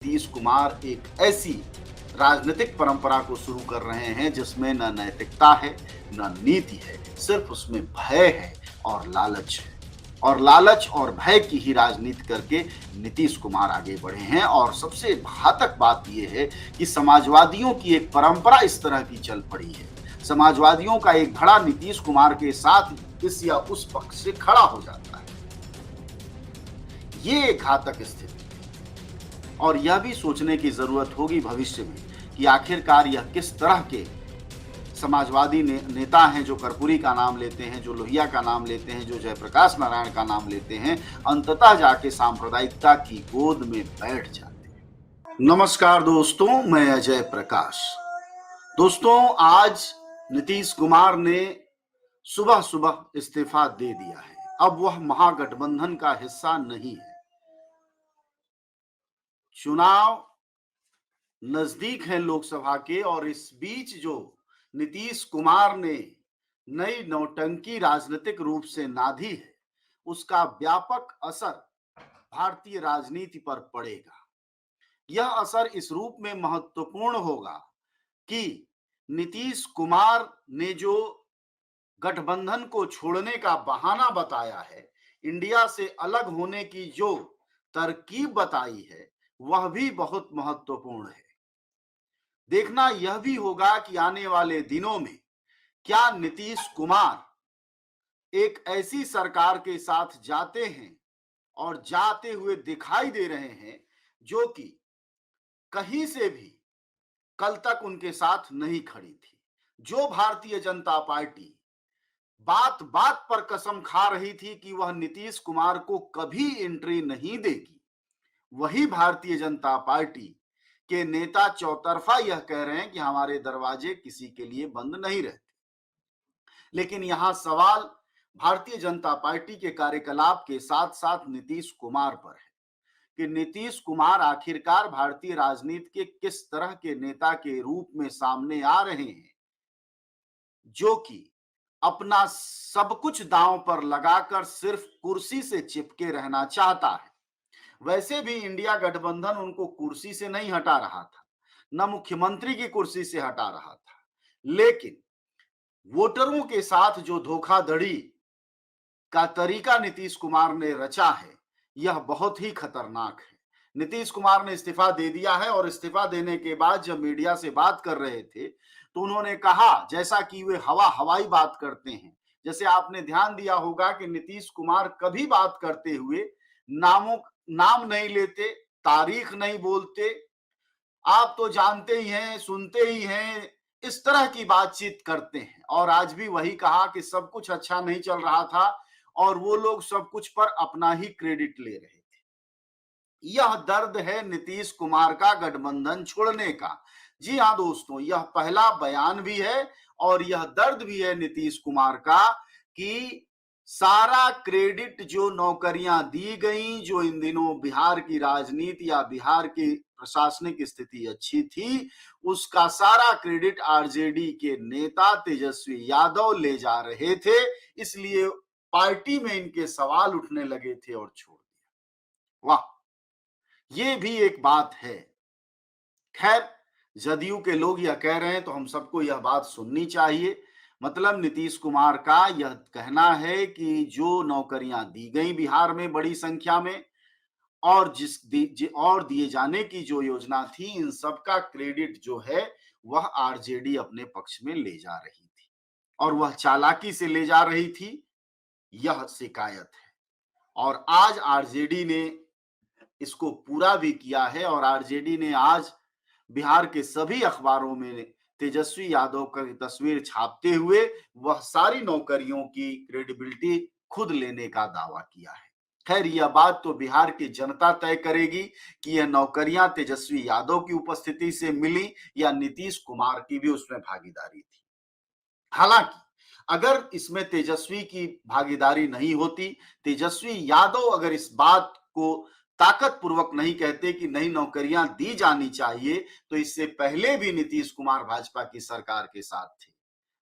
नीतीश कुमार एक ऐसी राजनीतिक परंपरा को शुरू कर रहे हैं जिसमें न नैतिकता है न नीति है, सिर्फ उसमें भय है और लालच है। और लालच और भय की ही राजनीति करके नीतीश कुमार आगे बढ़े हैं। और सबसे घातक बात यह है कि समाजवादियों की एक परंपरा इस तरह की चल पड़ी है। समाजवादियों का एक धड़ा नीतीश कुमार के साथ इस या उस पक्ष से खड़ा हो जाता है। ये एक घातक स्थिति और यह भी सोचने की जरूरत होगी भविष्य में कि आखिरकार यह किस तरह के समाजवादी नेता हैं जो कर्पूरी का नाम लेते हैं, जो लोहिया का नाम लेते हैं, जो जयप्रकाश नारायण का नाम लेते हैं, अंततः जाके सांप्रदायिकता की गोद में बैठ जाते हैं। नमस्कार दोस्तों, मैं अजय प्रकाश। दोस्तों, आज नीतीश कुमार ने सुबह सुबह इस्तीफा दे दिया है। अब वह महागठबंधन का हिस्सा नहीं है। चुनाव नजदीक है लोकसभा के और इस बीच जो नीतीश कुमार ने नई नौटंकी राजनीतिक रूप से नाधी है, उसका व्यापक असर भारतीय राजनीति पर पड़ेगा। यह असर इस रूप में महत्वपूर्ण होगा कि नीतीश कुमार ने जो गठबंधन को छोड़ने का बहाना बताया है, इंडिया से अलग होने की जो तरकीब बताई है, वह भी बहुत महत्वपूर्ण है। देखना यह भी होगा कि आने वाले दिनों में क्या नीतीश कुमार एक ऐसी सरकार के साथ जाते हैं और जाते हुए दिखाई दे रहे हैं जो कि कहीं से भी कल तक उनके साथ नहीं खड़ी थी। जो भारतीय जनता पार्टी बात बात पर कसम खा रही थी कि वह नीतीश कुमार को कभी एंट्री नहीं देगी, वही भारतीय जनता पार्टी के नेता चौतरफा यह कह रहे हैं कि हमारे दरवाजे किसी के लिए बंद नहीं रहते। लेकिन यहां सवाल भारतीय जनता पार्टी के कार्यकलाप के साथ साथ नीतीश कुमार पर है कि नीतीश कुमार आखिरकार भारतीय राजनीति के किस तरह के नेता के रूप में सामने आ रहे हैं, जो कि अपना सब कुछ दांव पर लगाकर सिर्फ कुर्सी से चिपके रहना चाहता है। वैसे भी इंडिया गठबंधन उनको कुर्सी से नहीं हटा रहा था, न मुख्यमंत्री की कुर्सी से हटा रहा था, लेकिन वोटरों के साथ जो धोखाधड़ी का तरीका नीतीश कुमार ने रचा है, यह बहुत ही खतरनाक है। नीतीश कुमार ने इस्तीफा दे दिया है और इस्तीफा देने के बाद जब मीडिया से बात कर रहे थे तो उन्होंने कहा, जैसा कि वे हवाई बात करते हैं, जैसे आपने ध्यान दिया होगा कि नीतीश कुमार कभी बात करते हुए नाम नहीं लेते, तारीख नहीं बोलते, आप तो जानते ही हैं, सुनते ही हैं, इस तरह की बातचीत करते हैं। और आज भी वही कहा कि सब कुछ अच्छा नहीं चल रहा था और वो लोग सब कुछ पर अपना ही क्रेडिट ले रहे थे। यह दर्द है नीतीश कुमार का गठबंधन छोड़ने का। जी हाँ दोस्तों, यह पहला बयान भी है और यह दर्द भी है नीतीश कुमार का कि सारा क्रेडिट जो नौकरियां दी गई, जो इन दिनों बिहार की राजनीति या बिहार की प्रशासनिक स्थिति अच्छी थी, उसका सारा क्रेडिट आरजेडी के नेता तेजस्वी यादव ले जा रहे थे। इसलिए पार्टी में इनके सवाल उठने लगे थे और छोड़ दिया। वाह, ये भी एक बात है। खैर, जदयू के लोग यह कह रहे हैं तो हम सबको यह बात सुननी चाहिए। मतलब नीतीश कुमार का यह कहना है कि जो नौकरियां दी गई बिहार में बड़ी संख्या में और और दिए जाने की जो योजना थी, इन सब का क्रेडिट जो है वह आरजेडी अपने पक्ष में ले जा रही थी और वह चालाकी से ले जा रही थी, यह शिकायत है। और आज आरजेडी ने इसको पूरा भी किया है और आरजेडी ने आज बिहार के सभी अखबारों में तेजस्वी यादव की तस्वीर छापते हुए वह सारी नौकरियों की क्रेडिबिलिटी खुद लेने का दावा किया है। खैर, यह बात तो बिहार की जनता तय करेगी कि यह नौकरियां तेजस्वी यादव की उपस्थिति से मिली या नीतीश कुमार की भी उसमें भागीदारी थी। हालांकि अगर इसमें तेजस्वी की भागीदारी नहीं होती, तेजस्वी यादव अगर इस बात को ताकत पूर्वक नहीं कहते कि नई नौकरियां दी जानी चाहिए, तो इससे पहले भी नीतीश कुमार भाजपा की सरकार के साथ थे,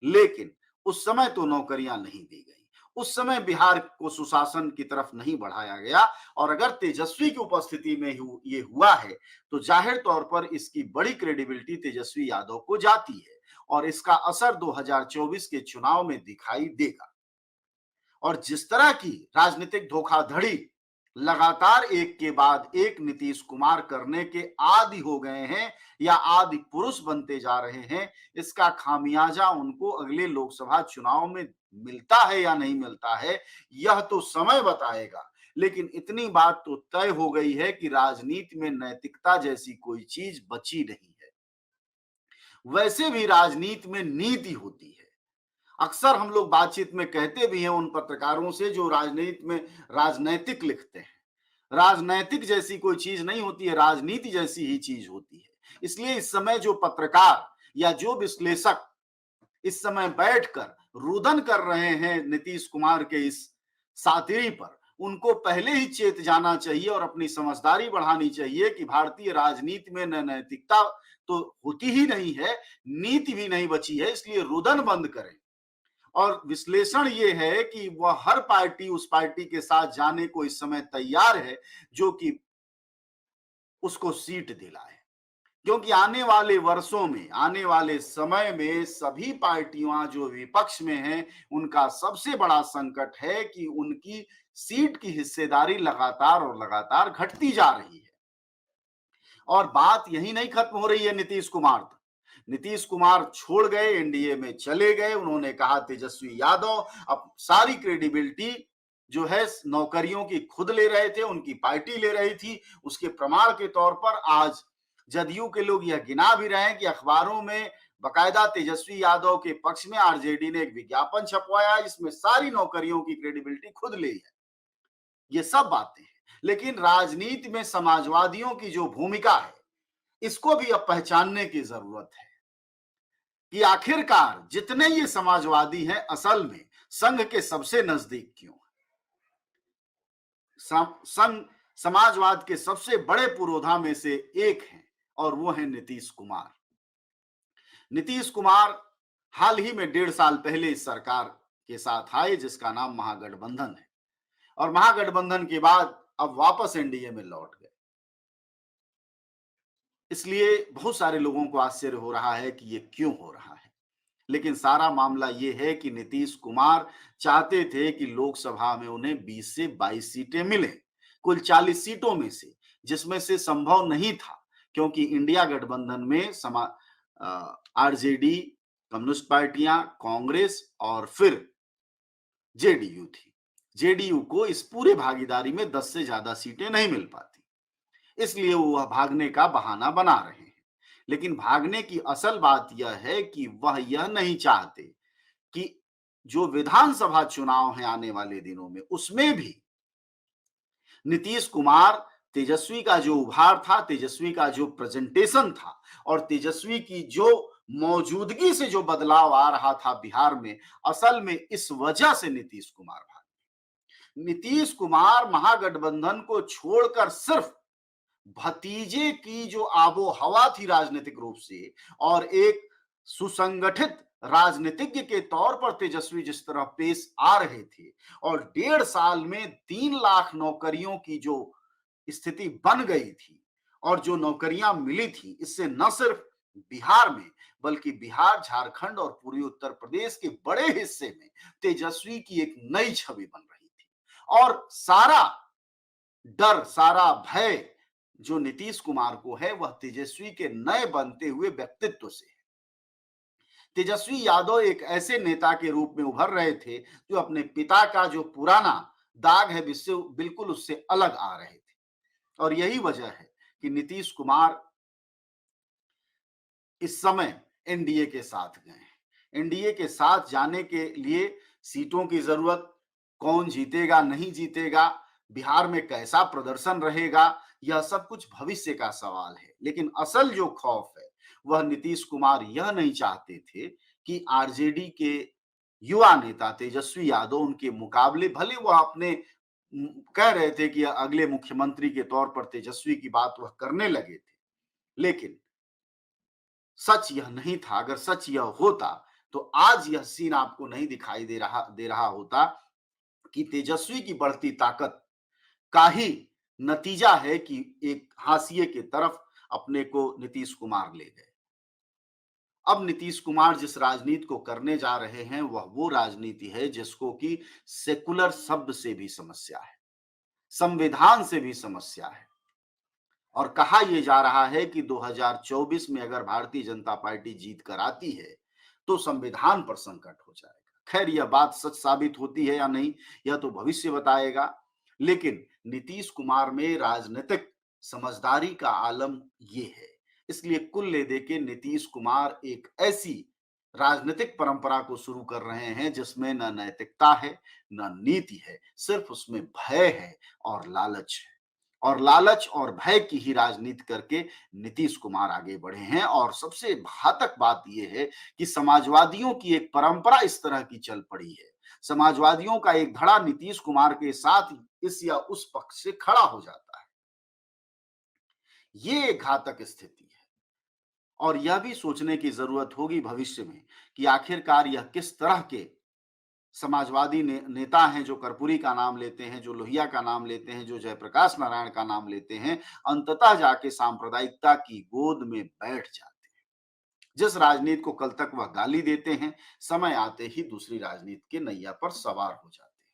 लेकिन उस समय तो नौकरियां नहीं दी गई। उस समय बिहार को सुशासन की तरफ नहीं बढ़ाया गया। और अगर तेजस्वी की उपस्थिति में ये हुआ है तो जाहिर तौर पर इसकी बड़ी क्रेडिबिलिटी तेजस्वी यादव को जाती है और इसका असर 2024 के चुनाव में दिखाई देगा। और जिस तरह की राजनीतिक धोखाधड़ी लगातार एक के बाद एक नीतीश कुमार करने के आदी हो गए हैं या आदि पुरुष बनते जा रहे हैं, इसका खामियाजा उनको अगले लोकसभा चुनाव में मिलता है या नहीं मिलता है, यह तो समय बताएगा। लेकिन इतनी बात तो तय हो गई है कि राजनीति में नैतिकता जैसी कोई चीज बची नहीं है। वैसे भी राजनीति में नीति होती है। अक्सर हम लोग बातचीत में कहते भी हैं उन पत्रकारों से जो राजनीति में राजनैतिक लिखते हैं, राजनैतिक जैसी कोई चीज नहीं होती है, राजनीति जैसी ही चीज होती है। इसलिए इस समय जो पत्रकार या जो विश्लेषक इस समय बैठकर रुदन कर रहे हैं नीतीश कुमार के इस सातिरी पर, उनको पहले ही चेत जाना चाहिए और अपनी समझदारी बढ़ानी चाहिए कि भारतीय राजनीति में न नैतिकता तो होती ही नहीं है, नीति भी नहीं बची है। इसलिए रुदन बंद करें। और विश्लेषण ये है कि वह हर पार्टी उस पार्टी के साथ जाने को इस समय तैयार है जो कि उसको सीट दिलाए, क्योंकि आने वाले वर्षों में, आने वाले समय में सभी पार्टियां जो विपक्ष में हैं, उनका सबसे बड़ा संकट है कि उनकी सीट की हिस्सेदारी लगातार और लगातार घटती जा रही है। और बात यही नहीं खत्म हो रही है नीतीश कुमार तक। नीतीश कुमार छोड़ गए, एनडीए में चले गए, उन्होंने कहा तेजस्वी यादव अब सारी क्रेडिबिलिटी जो है नौकरियों की खुद ले रहे थे, उनकी पार्टी ले रही थी। उसके प्रमाण के तौर पर आज जदयू के लोग यह गिना भी रहे हैं कि अखबारों में बकायदा तेजस्वी यादव के पक्ष में आरजेडी ने एक विज्ञापन छपवाया, इसमें सारी नौकरियों की क्रेडिबिलिटी खुद ली है। ये सब बातें हैं, लेकिन राजनीति में समाजवादियों की जो भूमिका है, इसको भी अब पहचानने की जरूरत है कि आखिरकार जितने ये समाजवादी हैं असल में संघ के सबसे नजदीक क्यों है। संघ समाजवाद के सबसे बड़े पुरोधा में से एक हैं और वो है नीतीश कुमार। नीतीश कुमार हाल ही में 1.5 साल पहले इस सरकार के साथ आए जिसका नाम महागठबंधन है, और महागठबंधन के बाद अब वापस एनडीए में लौट गए। इसलिए बहुत सारे लोगों को आश्चर्य हो रहा है कि ये क्यों हो रहा है। लेकिन सारा मामला ये है कि नीतीश कुमार चाहते थे कि लोकसभा में उन्हें 20 से 22 सीटें मिलें, कुल 40 सीटों में से, जिसमें से संभव नहीं था क्योंकि इंडिया गठबंधन में आरजेडी, कम्युनिस्ट पार्टियां, कांग्रेस और फिर जेडीयू थी। जेडीयू को इस पूरे भागीदारी में 10 से ज्यादा सीटें नहीं मिल पाती, इसलिए वह भागने का बहाना बना रहे हैं। लेकिन भागने की असल बात यह है कि वह यह नहीं चाहते कि जो विधानसभा चुनाव है आने वाले दिनों में, उसमें भी नीतीश कुमार, तेजस्वी का जो उभार था, तेजस्वी का जो प्रेजेंटेशन था और तेजस्वी की जो मौजूदगी से जो बदलाव आ रहा था बिहार में, असल में इस वजह से नीतीश कुमार भागे। नीतीश कुमार महागठबंधन को छोड़कर सिर्फ भतीजे की जो आबो हवा थी राजनीतिक रूप से और एक सुसंगठित राजनीतिज्ञ के तौर पर तेजस्वी जिस तरह पेश आ रहे थे और 1.5 साल में 3 लाख नौकरियों की जो स्थिति बन गई थी और जो नौकरियां मिली थी, इससे न सिर्फ बिहार में बल्कि बिहार, झारखंड और पूर्वी उत्तर प्रदेश के बड़े हिस्से में तेजस्वी की एक नई छवि बन रही थी। और सारा डर, सारा भय जो नीतीश कुमार को है वह तेजस्वी के नए बनते हुए व्यक्तित्व से है। तेजस्वी यादव एक ऐसे नेता के रूप में उभर रहे थे जो अपने पिता का जो पुराना दाग है बिल्कुल उससे अलग आ रहे थे। और यही वजह है कि नीतीश कुमार इस समय एनडीए के साथ गए हैं। एनडीए के साथ जाने के लिए सीटों की जरूरत, कौन जीतेगा नहीं जीतेगा, बिहार में कैसा प्रदर्शन रहेगा, यह सब कुछ भविष्य का सवाल है। लेकिन असल जो खौफ है वह नीतीश कुमार यह नहीं चाहते थे कि आरजेडी के युवा नेता तेजस्वी यादव उनके मुकाबले, भले वह अपने कह रहे थे कि अगले मुख्यमंत्री के तौर पर तेजस्वी की बात वह करने लगे थे, लेकिन सच यह नहीं था। अगर सच यह होता तो आज यह सीन आपको नहीं दिखाई दे रहा होता कि तेजस्वी की बढ़ती ताकत का ही नतीजा है कि एक हाशिए की तरफ अपने को नीतीश कुमार ले गए। अब नीतीश कुमार जिस राजनीति को करने जा रहे हैं वह वो राजनीति है जिसको कि सेकुलर शब्द से भी समस्या है, संविधान से भी समस्या है। और कहा यह जा रहा है कि 2024 में अगर भारतीय जनता पार्टी जीत कर आती है तो संविधान पर संकट हो जाएगा। खैर यह बात सच साबित होती है या नहीं यह तो भविष्य बताएगा, लेकिन नीतीश कुमार में राजनीतिक समझदारी का आलम ये है। इसलिए कुल ले दे के नीतीश कुमार एक ऐसी राजनीतिक परंपरा को शुरू कर रहे हैं जिसमें न नैतिकता है न नीति है, सिर्फ उसमें भय है और लालच है। और लालच और भय की ही राजनीति करके नीतीश कुमार आगे बढ़े हैं। और सबसे घातक बात यह है कि समाजवादियों की एक परंपरा इस तरह की चल पड़ी है, समाजवादियों का एक धड़ा नीतीश कुमार के साथ इस या उस पक्ष से खड़ा हो जाता है। ये एक घातक स्थिति है और यह भी सोचने की जरूरत होगी भविष्य में कि आखिरकार यह किस तरह के समाजवादी नेता हैं जो कर्पूरी का नाम लेते हैं, जो लोहिया का नाम लेते हैं, जो जयप्रकाश नारायण का नाम लेते हैं, अंततः जाके सांप्रदायिकता की गोद में बैठ जाते हैं। जिस राजनीति को कल तक वह गाली देते हैं, समय आते ही दूसरी राजनीति के नैया पर सवार हो जाते हैं।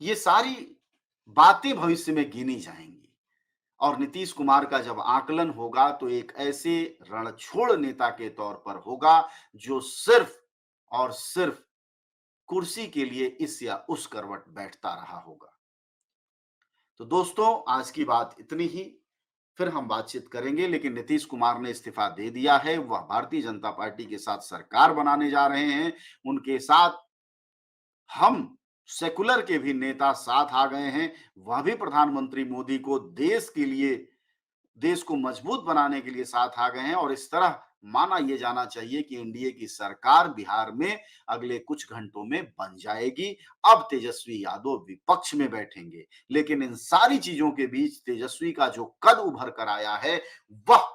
ये सारी बातें भविष्य में गिनी जाएंगी और नीतीश कुमार का जब आकलन होगा तो एक ऐसे रणछोड़ नेता के तौर पर होगा जो सिर्फ और सिर्फ कुर्सी के लिए इस या उस करवट बैठता रहा होगा। तो दोस्तों आज की बात इतनी ही, फिर हम बातचीत करेंगे। लेकिन नीतीश कुमार ने इस्तीफा दे दिया है, वह भारतीय जनता पार्टी के साथ सरकार बनाने जा रहे हैं। उनके साथ हम सेकुलर के भी नेता साथ आ गए हैं, वह भी प्रधानमंत्री मोदी को देश के लिए, देश को मजबूत बनाने के लिए साथ आ गए हैं। और इस तरह माना यह जाना चाहिए कि एनडीए की सरकार बिहार में अगले कुछ घंटों में बन जाएगी। अब तेजस्वी यादव विपक्ष में बैठेंगे, लेकिन इन सारी चीजों के बीच तेजस्वी का जो कद उभर कर आया है वह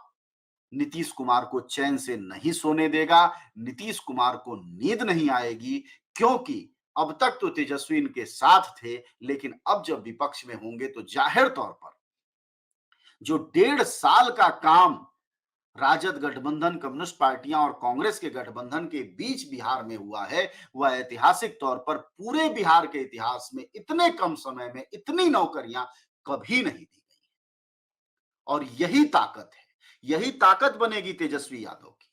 नीतीश कुमार को चैन से नहीं सोने देगा, नीतीश कुमार को नींद नहीं आएगी, क्योंकि अब तक तो तेजस्वी इनके साथ थे, लेकिन अब जब विपक्ष में होंगे तो जाहिर तौर पर जो 1.5 साल का काम राजद गठबंधन, कम्युनिस्ट पार्टियां और कांग्रेस के गठबंधन के बीच बिहार में हुआ है, वह ऐतिहासिक तौर पर पूरे बिहार के इतिहास में इतने कम समय में इतनी नौकरियां कभी नहीं दी गई। और यही ताकत है, यही ताकत बनेगी तेजस्वी यादव की।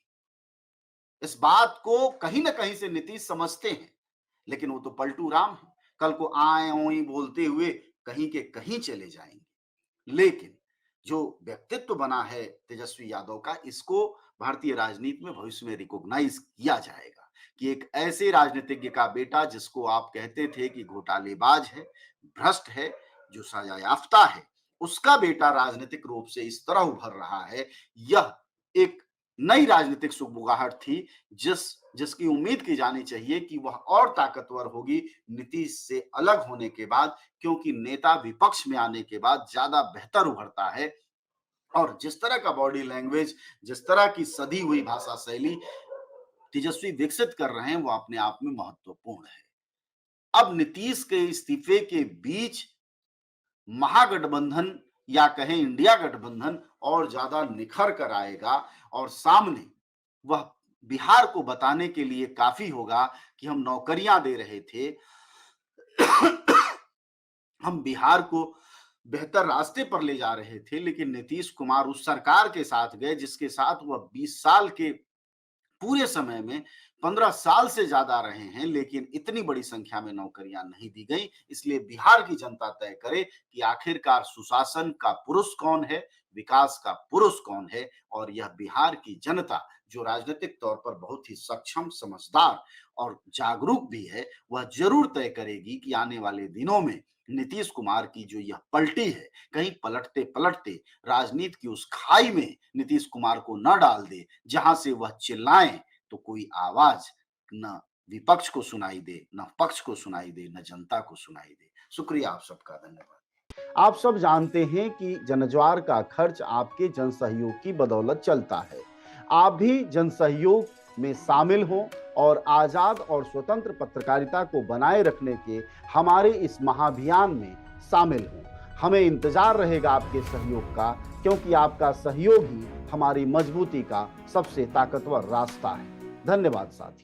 इस बात को कहीं ना कहीं से नीतीश समझते हैं, लेकिन वो तो पलटू राम है, कल को आए ओई बोलते हुए कहीं के कहीं चले जाएंगे। लेकिन जो व्यक्तित्व बना है तेजस्वी यादव का, इसको भारतीय राजनीति में भविष्य में रिकॉग्नाइज किया जाएगा कि एक ऐसे राजनीतिज्ञ का बेटा जिसको आप कहते थे कि घोटालेबाज है, भ्रष्ट है, जो सजा याफ्ता है, उसका बेटा राजनीतिक रूप से इस तरह उभर रहा है। यह एक नई राजनीतिक सुगबुगाहट थी जिसकी उम्मीद की जानी चाहिए कि वह और ताकतवर होगी नीतीश से अलग होने के बाद, क्योंकि नेता विपक्ष में आने के बाद ज्यादा बेहतर उभरता है। और जिस तरह का बॉडी लैंग्वेज, जिस तरह की सधी हुई भाषा शैली तेजस्वी विकसित कर रहे हैं, वो अपने आप में महत्वपूर्ण है। अब नीतीश के इस्तीफे के बीच महागठबंधन या कहें इंडिया गठबंधन और ज्यादा निखर कर आएगा और सामने वह बिहार को बताने के लिए काफी होगा कि हम नौकरियां दे रहे थे, हम बिहार को बेहतर रास्ते पर ले जा रहे थे, लेकिन नीतीश कुमार उस सरकार के साथ गए जिसके साथ वह 20 साल के पूरे समय में 15 साल से ज्यादा रहे हैं, लेकिन इतनी बड़ी संख्या में नौकरियां नहीं दी गई। इसलिए बिहार की जनता तय करे कि आखिरकार सुशासन का पुरुष कौन है, विकास का पुरुष कौन है। और यह बिहार की जनता जो राजनीतिक तौर पर बहुत ही सक्षम, समझदार और जागरूक भी है, वह जरूर तय करेगी कि आने वाले दिनों में नीतीश कुमार की जो यह पलटी है, कहीं पलटते पलटते राजनीति की उस खाई में नीतीश कुमार को न डाल दे जहां से वह चिल्लाएं तो कोई आवाज न विपक्ष को सुनाई दे, न पक्ष को सुनाई दे, न जनता को सुनाई दे। शुक्रिया आप सबका, धन्यवाद। आप सब जानते हैं कि जनज्वार का खर्च आपके जनसहयोग की बदौलत चलता है। आप भी जनसहयोग में शामिल हों और आजाद और स्वतंत्र पत्रकारिता को बनाए रखने के हमारे इस महाअभियान में शामिल हों। हमें इंतजार रहेगा आपके सहयोग का, क्योंकि आपका सहयोग ही हमारी मजबूती का सबसे ताकतवर रास्ता है। धन्यवाद साथी।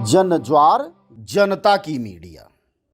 जन ज्वार, जनता की मीडिया।